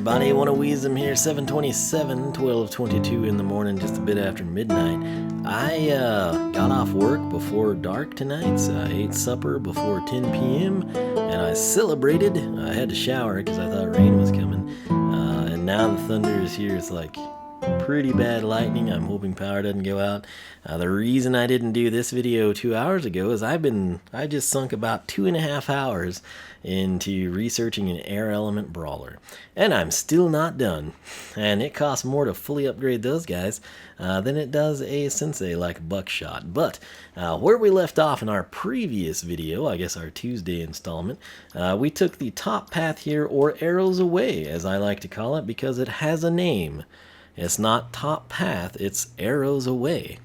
everybody, one of Wiisdom here, 7:27, 12:22 in the morning, just a bit after midnight. I got off work before dark tonight, so I ate supper before 10 p.m., and I celebrated. I had to shower because I thought rain was coming, and now the thunder is here. It's like pretty bad lightning. I'm hoping power doesn't go out. The reason I didn't do this video 2 hours ago is I just sunk about 2.5 hours into researching an air element brawler, and I'm still not done. And it costs more to fully upgrade those guys than it does a Sensei like Buckshot. But where we left off in our previous video, I guess our Tuesday installment, we took the top path here, or Arrows Away as I like to call it, because it has a name. It's not top path, it's Arrows Away.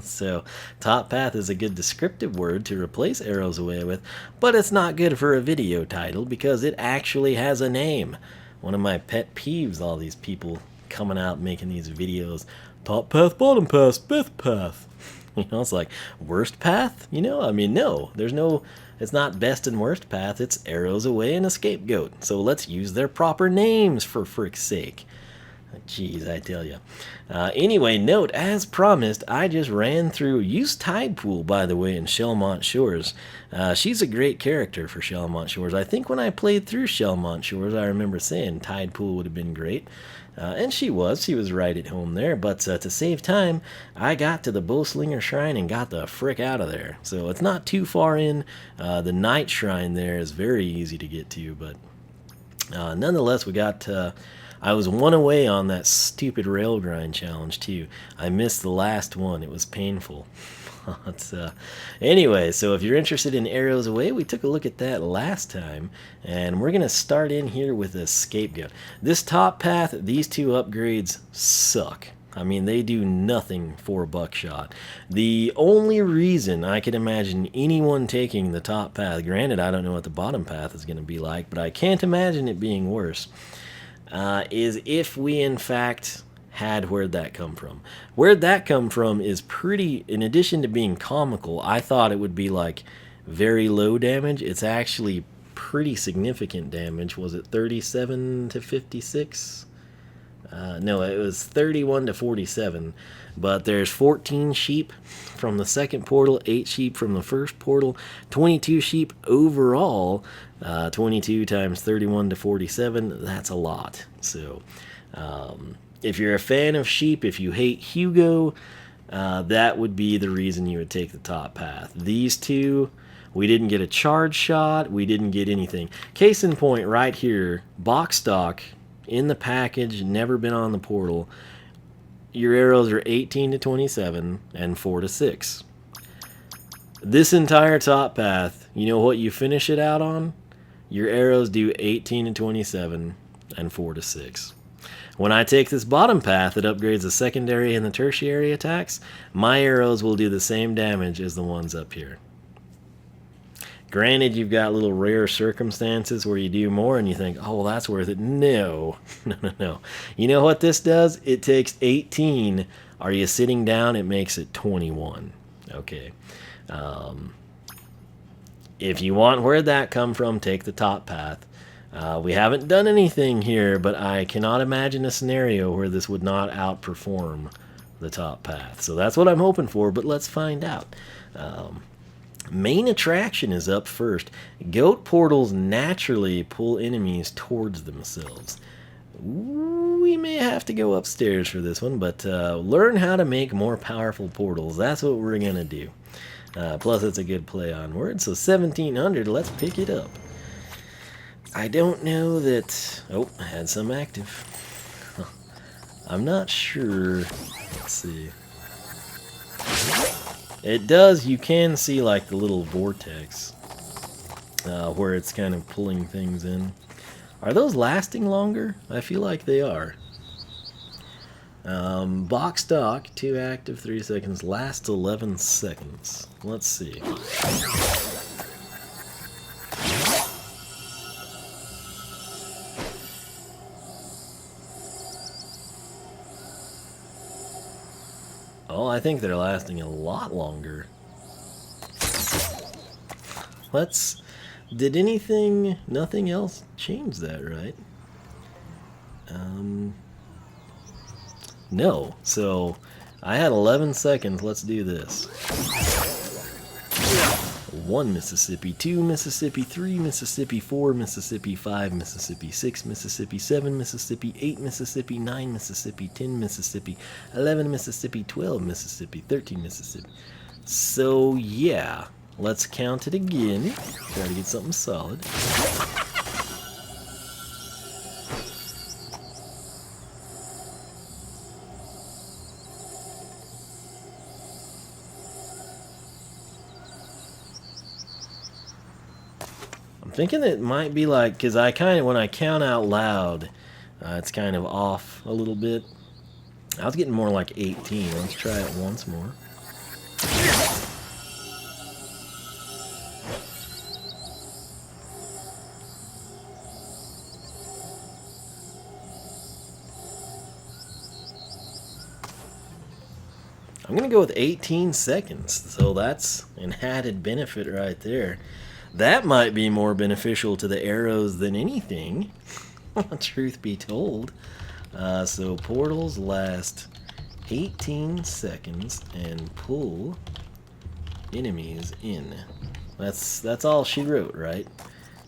So top path is a good descriptive word to replace Arrows Away with, but it's not good for a video title because it actually has a name. One of my pet peeves, all these people coming out making these videos, top path, bottom path, fifth path. You know, it's like worst path, you know? I mean, no, it's not best and worst path, it's Arrows Away and a scapegoat. So let's use their proper names for frick's sake. Jeez, I tell you. Anyway, note, as promised, I just ran through, used Tidepool, by the way, in Shellmont Shores. She's a great character for Shellmont Shores. I think when I played through Shellmont Shores, I remember saying Tidepool would have been great. And she was right at home there, but to save time, I got to the Bowslinger Shrine and got the frick out of there. So it's not too far in. The Night Shrine there is very easy to get to, but nonetheless, we got... I was one away on that stupid rail grind challenge too. I missed the last one. It was painful. Anyway, so if you're interested in Arrows Away, we took a look at that last time, and we're going to start in here with a scapegoat. This top path, these two upgrades suck. I mean, they do nothing for Buckshot. The only reason I can imagine anyone taking the top path, granted I don't know what the bottom path is going to be like, but I can't imagine it being worse, is if we in fact had Where'd That Come From. Where'd That Come From is pretty, in addition to being comical, I thought it would be like very low damage. It's actually pretty significant damage. Was it 37 to 56? No, it was 31 to 47. But there's 14 sheep from the second portal, 8 sheep from the first portal, 22 sheep overall. 22 times 31 to 47, that's a lot. So if you're a fan of sheep, if you hate Hugo, that would be the reason you would take the top path. These two, we didn't get a charge shot, we didn't get anything. Case in point right here, box stock in the package, never been on the portal. Your arrows are 18 to 27 and 4 to 6. This entire top path, you know what you finish it out on? Your arrows do 18 to 27 and 4 to 6. When I take this bottom path that upgrades the secondary and the tertiary attacks, my arrows will do the same damage as the ones up here. Granted, you've got little rare circumstances where you do more and you think, oh, well, that's worth it. No. No. You know what this does? It takes 18. Are you sitting down? It makes it 21. Okay. If you want Where'd That Come From, take the top path. We haven't done anything here, but I cannot imagine a scenario where this would not outperform the top path. So that's what I'm hoping for, but let's find out. Main attraction is up first. Goat portals naturally pull enemies towards themselves. We may have to go upstairs for this one, but learn how to make more powerful portals. That's what we're going to do. Plus, it's a good play on words. So 1700, let's pick it up. I don't know that... Oh, I had some active. I'm not sure. Let's see. It does, you can see like the little vortex where it's kind of pulling things in. Are those lasting longer? I feel like they are. Box stock, 2 active, 3 seconds, lasts 11 seconds. Let's see. Oh, I think they're lasting a lot longer. Did nothing else change that, right? No. So I had 11 seconds. Let's do this. 1 Mississippi, 2 Mississippi, 3 Mississippi, 4 Mississippi, 5 Mississippi, 6 Mississippi, 7 Mississippi, 8 Mississippi, 9 Mississippi, 10 Mississippi, 11 Mississippi, 12 Mississippi, 13 Mississippi. So yeah, let's count it again. Try to get something solid. I'm thinking it might be like, because I kind of, when I count out loud, it's kind of off a little bit. I was getting more like 18. Let's try it once more. I'm going to go with 18 seconds, so that's an added benefit right there. That might be more beneficial to the arrows than anything, truth be told. So portals last 18 seconds and pull enemies in. That's all she wrote, right?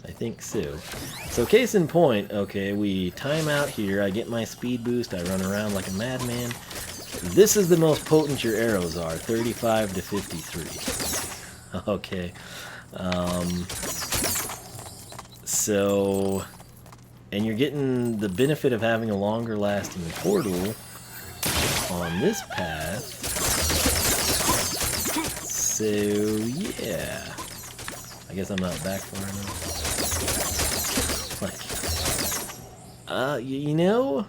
I think so. So case in point, okay, we time out here, I get my speed boost, I run around like a madman. This is the most potent your arrows are, 35 to 53. Okay. So, and you're getting the benefit of having a longer lasting portal on this path. So, yeah. I guess I'm not back far enough. Like, you know,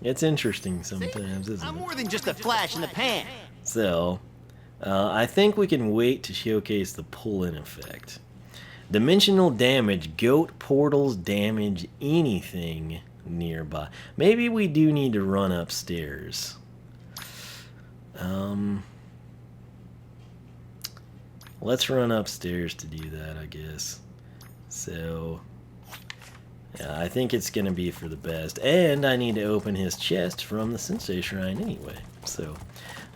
it's interesting sometimes, isn't it? I'm more than just a flash in the pan. So, I think we can wait to showcase the pull-in effect. Dimensional damage. Goat portals damage anything nearby. Maybe we do need to run upstairs. Let's run upstairs to do that, I guess. So, yeah, I think it's going to be for the best. And I need to open his chest from the Sensei Shrine anyway. So,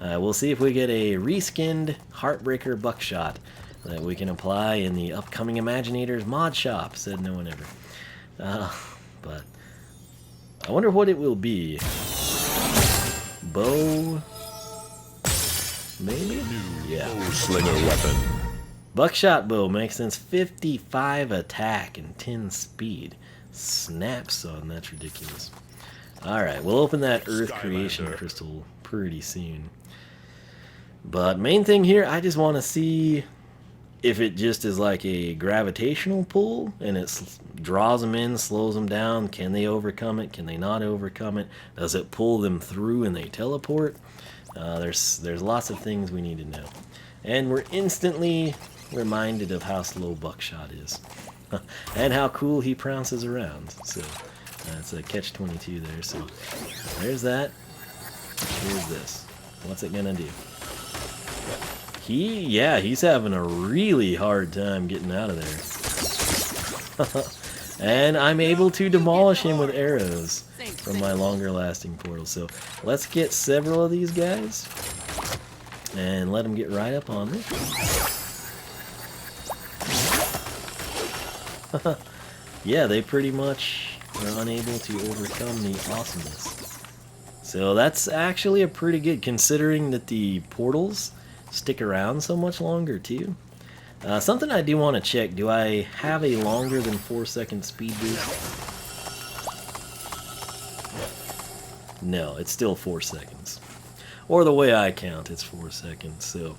we'll see if we get a reskinned Heartbreaker Buckshot that we can apply in the upcoming Imaginators mod shop, said no one ever. But I wonder what it will be. Bow? Maybe? Yeah. Slinger weapon. Buckshot bow makes sense. 55 attack and 10 speed. Snaps on, that's ridiculous. Alright, we'll open that Earth Creation Crystal pretty soon. But main thing here, I just want to see if it just is like a gravitational pull and it draws them in, slows them down. Can they overcome it? Can they not overcome it? Does it pull them through and they teleport? There's lots of things we need to know. And we're instantly reminded of how slow Buckshot is. And how cool he prounces around. So that's a catch-22 there. So there's that. Here's this. What's it gonna do? He's having a really hard time getting out of there. And I'm able to demolish him with arrows from my longer lasting portal. So let's get several of these guys and let them get right up on me. Yeah, they pretty much are unable to overcome the awesomeness. So that's actually a pretty good, considering that the portals stick around so much longer too. Something I do want to check, do I have a longer than 4-second speed boost? No, it's still 4 seconds. Or the way I count, it's 4 seconds. So,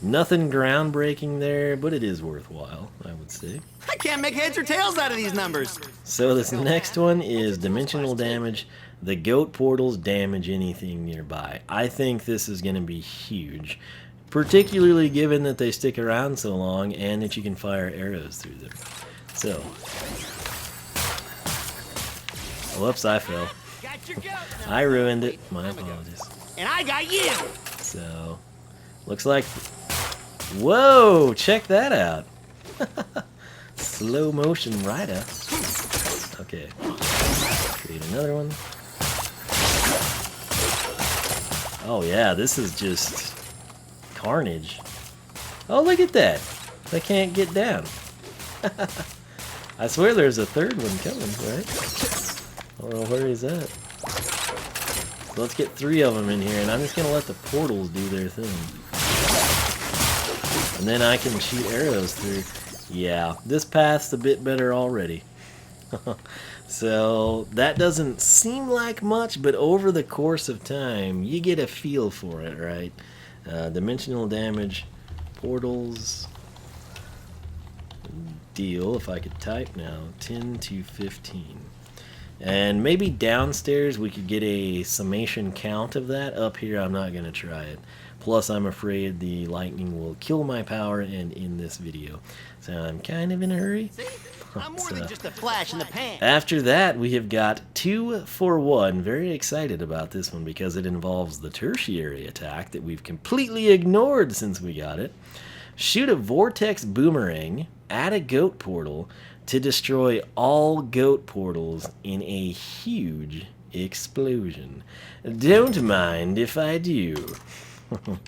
nothing groundbreaking there, but it is worthwhile, I would say. I can't make heads or tails out of these numbers. So this next one is dimensional damage. The goat portals damage anything nearby. I think this is going to be huge, particularly given that they stick around so long and that you can fire arrows through them. So, whoops, I fell. I ruined it. My apologies. And I got you. So, looks like... Whoa! Check that out. Slow motion rider. Okay. Create another one. Oh yeah, this is just carnage. Oh, look at that. They can't get down. I swear there's a third one coming, right? Oh, where is that? So let's get 3 of them in here, and I'm just going to let the portals do their thing. And then I can shoot arrows through. Yeah, this path's a bit better already. So that doesn't seem like much, but over the course of time, you get a feel for it, right? Dimensional damage, portals, deal, if I could type now, 10 to 15. And maybe downstairs we could get a summation count of that. Up here I'm not going to try it. Plus I'm afraid the lightning will kill my power and end this video. So I'm kind of in a hurry. See? I'm more than just a flash in the pan. After that we have got 2 for 1. Very excited about this one because it involves the tertiary attack that we've completely ignored since we got it. Shoot a vortex boomerang at a goat portal to destroy all goat portals in a huge explosion. Don't mind if I do.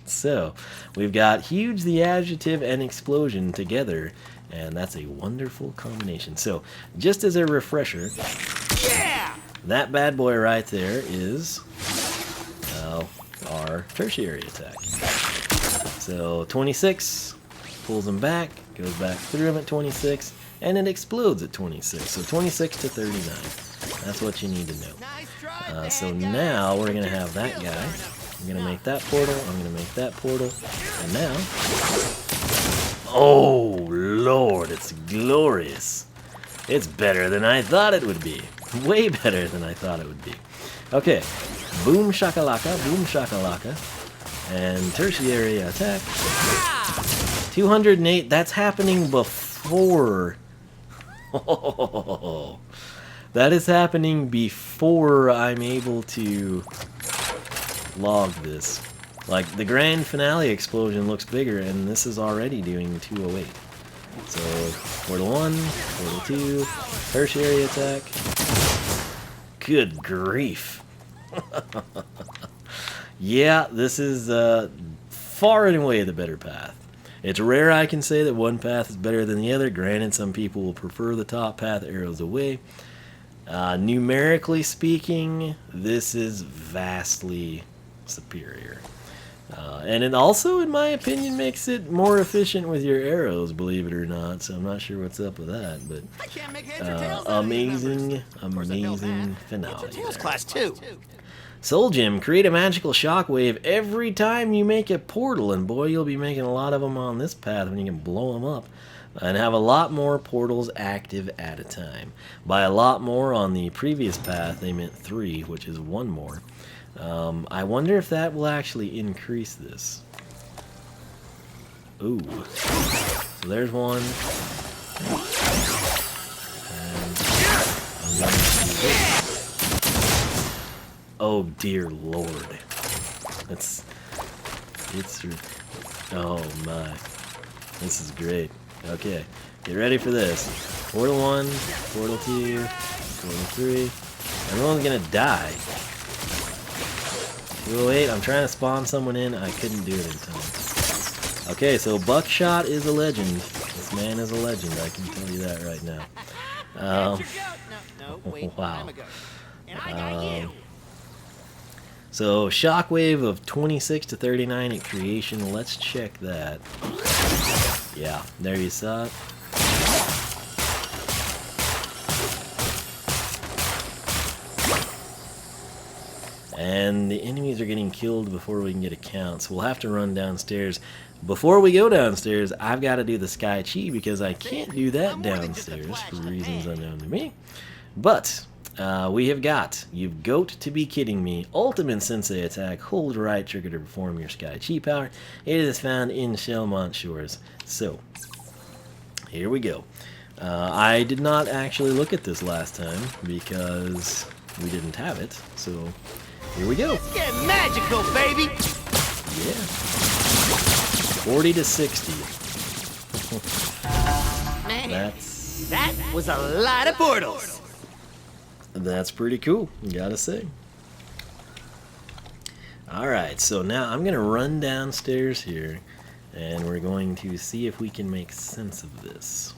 So, we've got huge, the adjective, and explosion together, and that's a wonderful combination. So, just as a refresher, Yeah! that bad boy right there is our tertiary attack. So, 26, pulls him back, goes back through him at 26, and it explodes at 26. So 26 to 39. That's what you need to know. Nice try, So now we're going to have that guy. I'm going to make that portal. I'm going to make that portal. And now... Oh, Lord, it's glorious. It's better than I thought it would be. Way better than I thought it would be. Okay. Boom shakalaka, boom shakalaka. And tertiary attack. 208, that's happening before. Oh, that is happening before I'm able to log this. Like, the grand finale explosion looks bigger, and this is already doing 208. So, portal 1, portal 2, tertiary attack. Good grief. Yeah, this is far and away the better path. It's rare I can say that one path is better than the other. Granted, some people will prefer the top path, Arrows Away. Numerically speaking, this is vastly superior. And it also, in my opinion, makes it more efficient with your arrows, believe it or not. So I'm not sure what's up with that, but I can't make heads or tails out of these numbers. amazing finale. It's a tails there. class too. Soul Gem, create a magical shockwave every time you make a portal, and boy, you'll be making a lot of them on this path when you can blow them up and have a lot more portals active at a time. By a lot more on the previous path, they meant 3, which is 1 more. I wonder if that will actually increase this. Ooh. So there's 1. And I'm going to do this. Oh dear Lord. It's oh my. This is great. Okay. Get ready for this. Portal 1, portal 2, portal 3. Everyone's gonna die. 208, I'm trying to spawn someone in. I couldn't do it in time. Okay, so Buckshot is a legend. This man is a legend, I can tell you that right now. Wow. And I got you. So, shockwave of 26 to 39 at creation. Let's check that. Yeah, there you saw it. And the enemies are getting killed before we can get a count, so we'll have to run downstairs. Before we go downstairs, I've got to do the Sky Chi because I can't do that downstairs for reasons unknown to me. But... we have got, you've got to be kidding me, Ultimate Sensei attack, hold right trigger to perform your Sky Chi power. It is found in Shellmont Shores. So, here we go. I did not actually look at this last time because we didn't have it. So, here we go. Let's get magical, baby! Yeah. 40 to 60. Man, That's... that was a lot of portals. That's pretty cool, gotta say. Alright, so now I'm gonna run downstairs here, and we're going to see if we can make sense of this.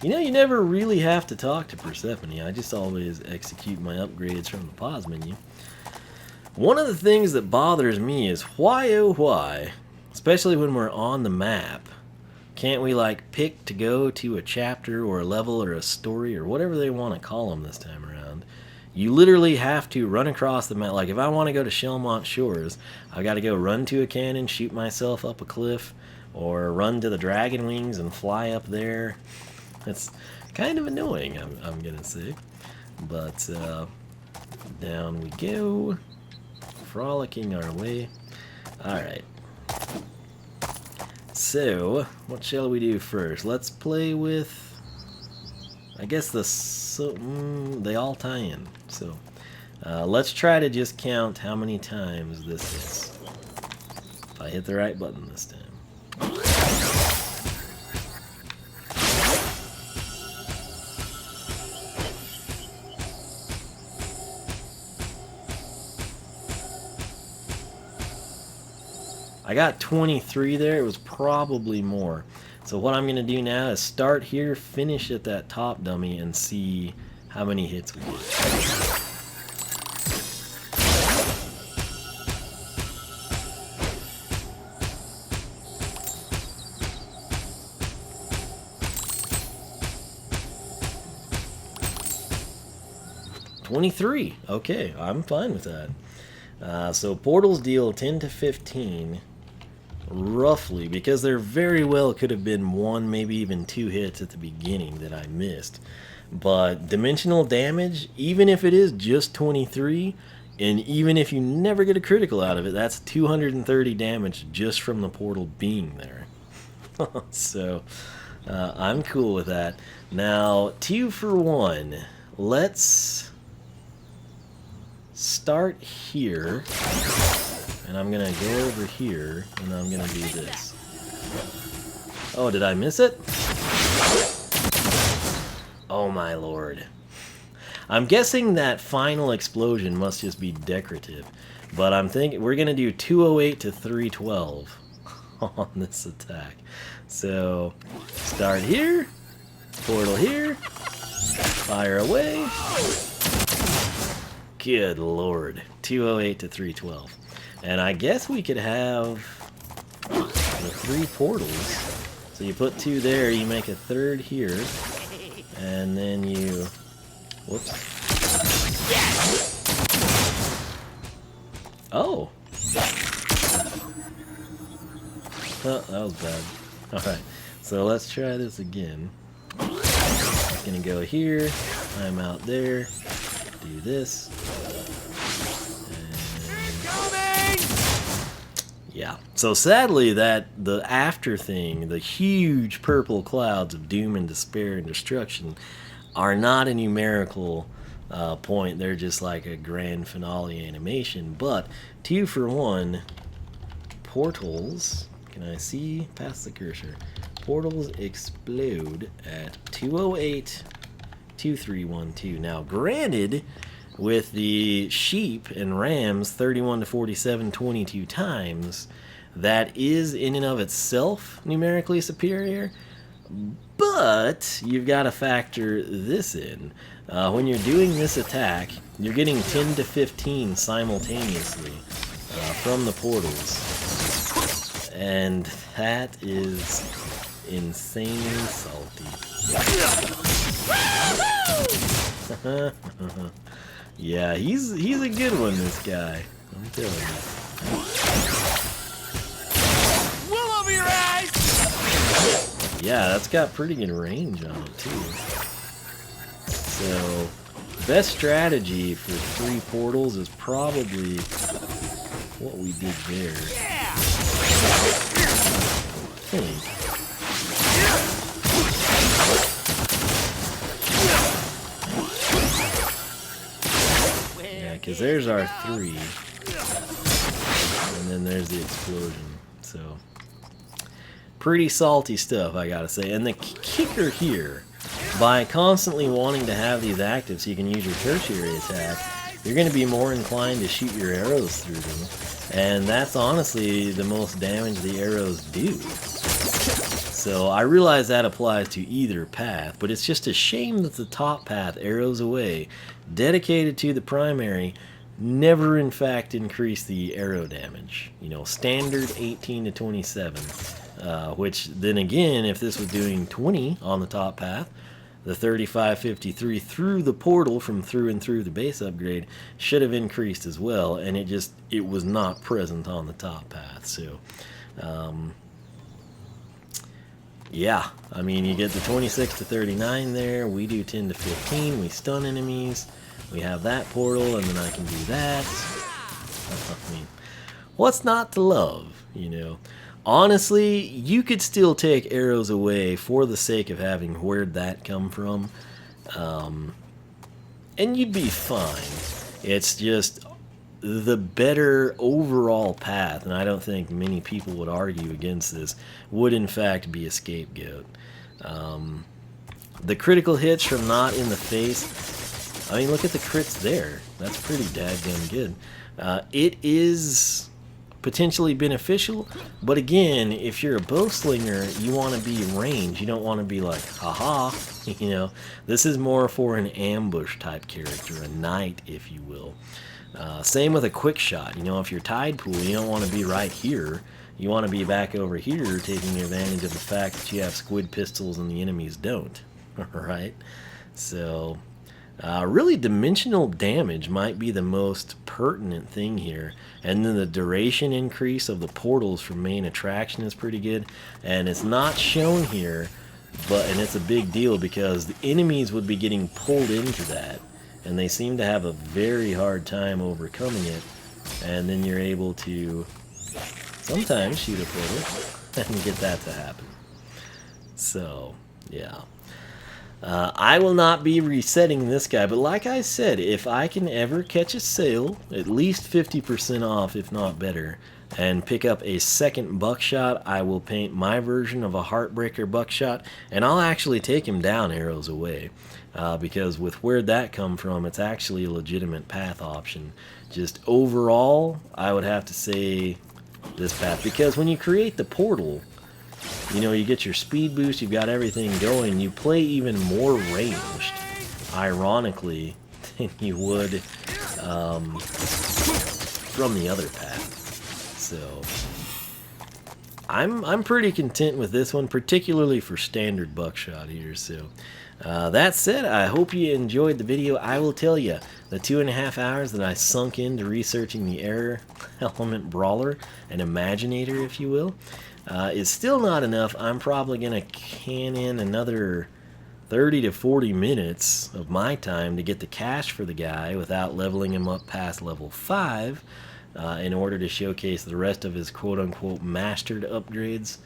You know, you never really have to talk to Persephone. I just always execute my upgrades from the pause menu. One of the things that bothers me is why, oh why, especially when we're on the map, can't we like pick to go to a chapter or a level or a story or whatever they want to call them this time around? You literally have to run across the map. Like if I want to go to Shelmont Shores, I got to go run to a cannon, shoot myself up a cliff, or run to the Dragon Wings and fly up there. It's kind of annoying, I'm gonna say. But down we go, frolicking our way. Alright. So, what shall we do first? Let's play with, I guess they all tie in. So, let's try to just count how many times this hits. If I hit the right button this time. I got 23 there, it was probably more. So what I'm going to do now is start here, finish at that top dummy, and see how many hits we get. 23. Okay, I'm fine with that. So portals deal 10 to 15. Roughly, because there very well could have been 1, maybe even 2 hits at the beginning that I missed. But dimensional damage, even if it is just 23, and even if you never get a critical out of it, that's 230 damage just from the portal being there. So, I'm cool with that. Now, 2 for 1. Let's start here. And I'm going to go over here, and I'm going to do this. Oh, did I miss it? Oh my lord. I'm guessing that final explosion must just be decorative. But I'm thinking we're going to do 208 to 312 on this attack. So, start here, portal here, fire away. Good lord. 208 to 312. And I guess we could have the 3 portals. So you put 2 there, you make a 3rd here, and then you... Whoops. Oh! Oh, that was bad. Alright, so let's try this again. I'm gonna go here, I'm out there, do this. Yeah, so sadly that the after thing, the huge purple clouds of doom and despair and destruction, are not a numerical point. They're just like a grand finale animation. But 2 for 1, portals, can I see past the cursor? Portals explode at 208, 2312. Now granted, with the sheep and rams 31 to 47 22 times, that is in and of itself numerically superior, but you've got to factor this in. When you're doing this attack, you're getting 10 to 15 simultaneously from the portals, and that is insanely salty. Yeah, he's a good one, this guy. I'm telling you. Wool over your eyes! Yeah, that's got pretty good range on it too. So, best strategy for 3 portals is probably what we did there. Yeah! I think. Because there's our 3, and then there's the explosion. So, pretty salty stuff, I gotta say. And the kicker here, by constantly wanting to have these active so you can use your tertiary attack, you're going to be more inclined to shoot your arrows through them. And that's honestly the most damage the arrows do. So I realize that applies to either path, but it's just a shame that the top path, Arrows Away, dedicated to the primary, never in fact increased the arrow damage. You know, standard 18 to 27, which then again, if this was doing 20 on the top path, the 3553 through the portal from through and through the base upgrade should have increased as well, and it was not present on the top path. So yeah, I mean, you get the 26 to 39 there, we do 10 to 15, we stun enemies, we have that portal, and then I can do that. I mean, what's not to love, you know? Honestly, you could still take Arrows Away for the sake of having Where'd That Come From, and you'd be fine. It's just the better overall path, and I don't think many people would argue against this, would in fact be a Scapegoat. The critical hits from not in the face, I mean, look at the crits there. That's pretty dadgum good. It is potentially beneficial, but again, if you're a bow slinger, you want to be range. You don't want to be like, haha, you know. This is more for an ambush type character, a knight, if you will. Same with a quick shot. You know, if you're tide pool, you don't want to be right here. You want to be back over here taking advantage of the fact that you have squid pistols and the enemies don't. Right? So, really dimensional damage might be the most pertinent thing here. And then the duration increase of the portals from main attraction is pretty good. And it's not shown here, and it's a big deal because the enemies would be getting pulled into that. And they seem to have a very hard time overcoming it, and then you're able to sometimes shoot a portal and get that to happen. So, yeah. I will not be resetting this guy, but like I said, if I can ever catch a sale, at least 50% off, if not better, and pick up a second Buckshot, I will paint my version of a Heartbreaker Buckshot, and I'll actually take him down Arrows Away. Because with Where'd That Come From, it's actually a legitimate path option. Just overall, I would have to say this path. Because when you create the portal, you know, you get your speed boost, you've got everything going, you play even more ranged, ironically, than you would from the other path. So, I'm pretty content with this one, particularly for standard Buckshot here. So, that said, I hope you enjoyed the video. I will tell you, the 2.5 hours that I sunk into researching the Air Element Brawler, an Imaginator, if you will, is still not enough. I'm probably going to can in another 30 to 40 minutes of my time to get the cash for the guy without leveling him up past level 5 in order to showcase the rest of his quote-unquote mastered upgrades.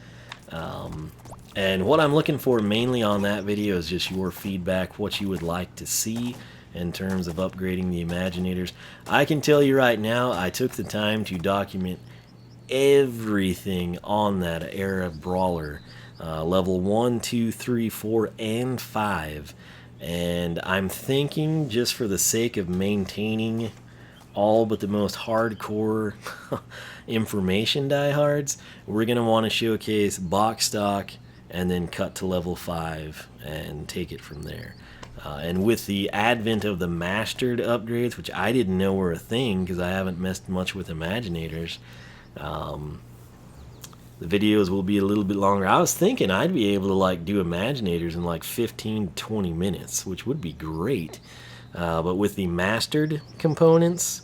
And what I'm looking for mainly on that video is just your feedback, what you would like to see in terms of upgrading the Imaginators. I can tell you right now, I took the time to document everything on that era brawler, level 1, 2, 3, 4, and 5. And I'm thinking, just for the sake of maintaining all but the most hardcore information diehards, we're going to want to showcase box stock and then cut to level 5 and take it from there. And with the advent of the mastered upgrades, which I didn't know were a thing because I haven't messed much with Imaginators, the videos will be a little bit longer. I was thinking I'd be able to like do Imaginators in like 15 to 20 minutes, which would be great. But with the mastered components,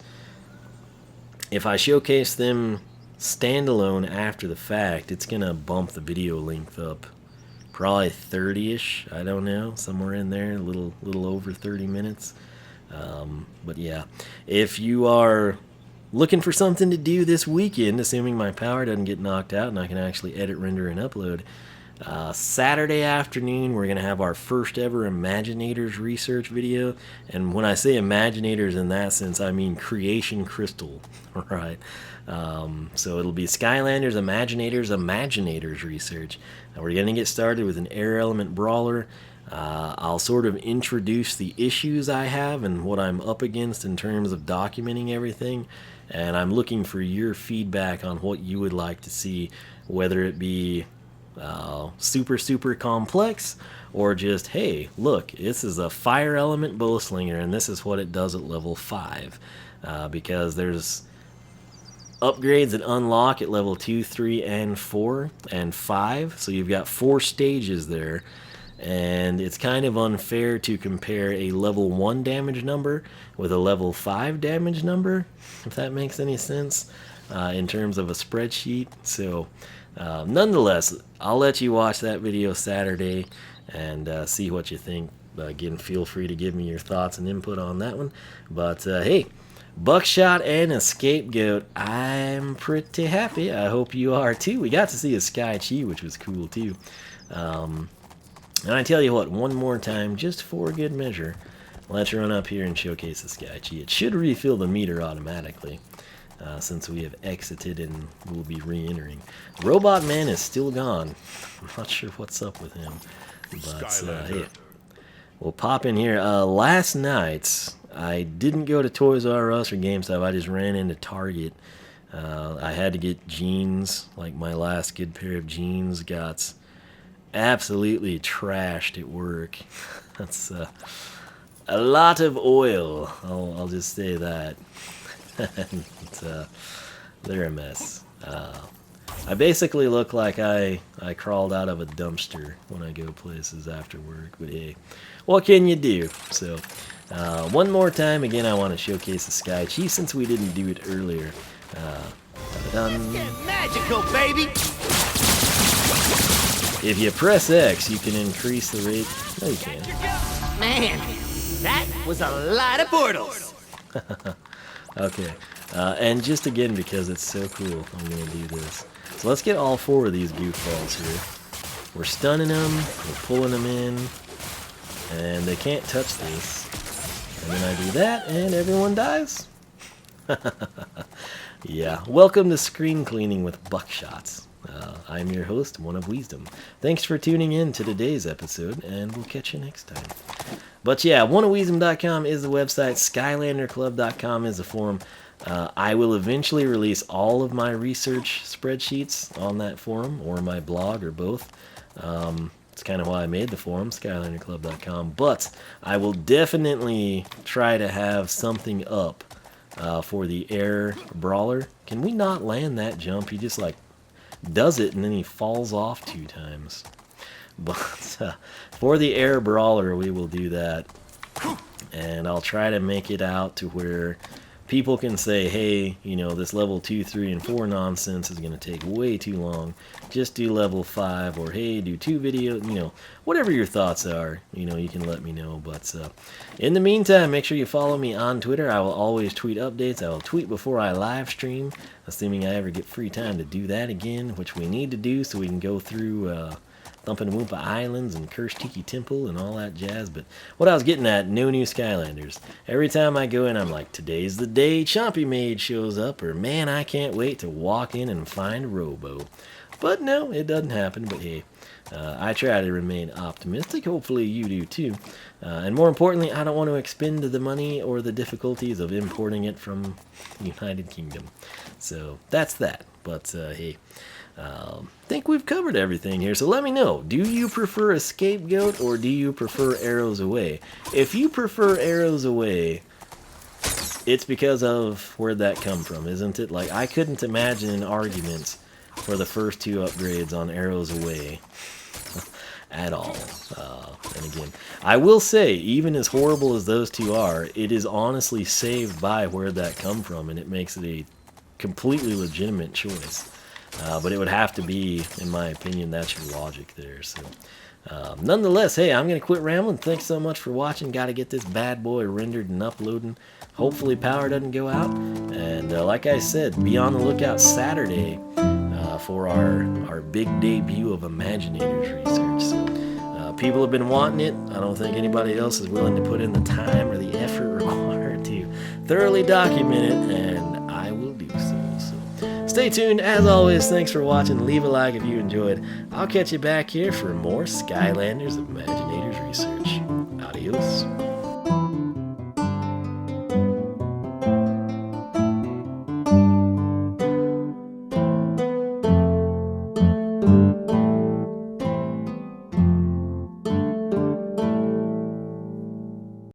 if I showcase them standalone after the fact, it's gonna bump the video length up probably 30-ish, I don't know, somewhere in there, a little over 30 minutes. But yeah, if you are looking for something to do this weekend, assuming my power doesn't get knocked out and I can actually edit, render, and upload, Saturday afternoon we're going to have our first ever Imaginators Research video. And when I say Imaginators in that sense, I mean Creation Crystal, right? So it'll be Skylanders Imaginators Research. We're going to get started with an Air Element Brawler. I'll sort of introduce the issues I have and what I'm up against in terms of documenting everything, and I'm looking for your feedback on what you would like to see, whether it be super complex, or just, hey, look, this is a fire element bowslinger and this is what it does at level 5, because there's upgrades that unlock at level 2, 3, and 4, and 5, so you've got 4 stages there, and it's kind of unfair to compare a level 1 damage number with a level 5 damage number, if that makes any sense, in terms of a spreadsheet. So nonetheless, I'll let you watch that video Saturday and see what you think. Again, feel free to give me your thoughts and input on that one. But hey, Buckshot and a scapegoat, I'm pretty happy. I hope you are too. We got to see a Sky Chi, which was cool too. And I tell you what, one more time, just for good measure, let's run up here and showcase the Sky Chi. It should refill the meter automatically, since we have exited and will be re-entering. Robot Man is still gone. I'm not sure what's up with him. But hey, we'll pop in here. Last night, I didn't go to Toys R Us or GameStop. I just ran into Target. I had to get jeans. Like, my last good pair of jeans got absolutely trashed at work. That's a lot of oil. I'll just say that. They're a mess. I basically look like I crawled out of a dumpster when I go places after work. But hey, what can you do? So one more time, again, I want to showcase the Sky Chi since we didn't do it earlier. Get magical, baby! If you press X, you can increase the rate. No, you can't. Man, that was a lot of portals. Okay, and just again, because it's so cool, I'm going to do this. So let's get all 4 of these goofballs here. We're stunning them, we're pulling them in, and they can't touch this. And then I do that, and everyone dies. Yeah, welcome to Screen Cleaning with Buckshots. I'm your host, One of Wiisdom. Thanks for tuning in to today's episode, and we'll catch you next time. But yeah, oneofwiisdom.com is the website, skylanderclub.com is the forum. I will eventually release all of my research spreadsheets on that forum, or my blog, or both. It's kind of why I made the forum, skylanderclub.com. But I will definitely try to have something up for the air brawler. Can we not land that jump? He just like does it and then he falls off 2 times. But for the air brawler, we will do that, and I'll try to make it out to where people can say, hey, you know, this level 2, 3, and 4 nonsense is going to take way too long. Just do level 5, or hey, do 2 videos, you know, whatever your thoughts are, you know, you can let me know. But in the meantime, make sure you follow me on Twitter. I will always tweet updates. I will tweet before I live stream, assuming I ever get free time to do that again, which we need to do so we can go through Thumpin' Woompa Islands and Curse Tiki Temple and all that jazz. But what I was getting at, no new Skylanders. Every time I go in, I'm like, today's the day Chompy Maid shows up, or man, I can't wait to walk in and find Robo. But no, it doesn't happen. But hey, I try to remain optimistic. Hopefully you do too. And more importantly, I don't want to expend the money or the difficulties of importing it from the United Kingdom. So that's that. But hey, think we've covered everything here, so let me know. Do you prefer a scapegoat, or do you prefer Arrows Away? If you prefer Arrows Away, it's because of where'd that come from, isn't it? Like, I couldn't imagine an argument for the first 2 upgrades on Arrows Away at all. And again, I will say, even as horrible as those 2 are, it is honestly saved by where'd that come from, and it makes it a completely legitimate choice. But it would have to be, in my opinion, that's your logic there. So, nonetheless, hey, I'm going to quit rambling. Thanks so much for watching. Got to get this bad boy rendered and uploading. Hopefully power doesn't go out. And like I said, be on the lookout Saturday for our big debut of Imaginators Research. So, people have been wanting it. I don't think anybody else is willing to put in the time or the effort required to thoroughly document it, and I will do so. Stay tuned. As always, thanks for watching. Leave a like if you enjoyed. I'll catch you back here for more Skylanders Imaginators Research. Adios.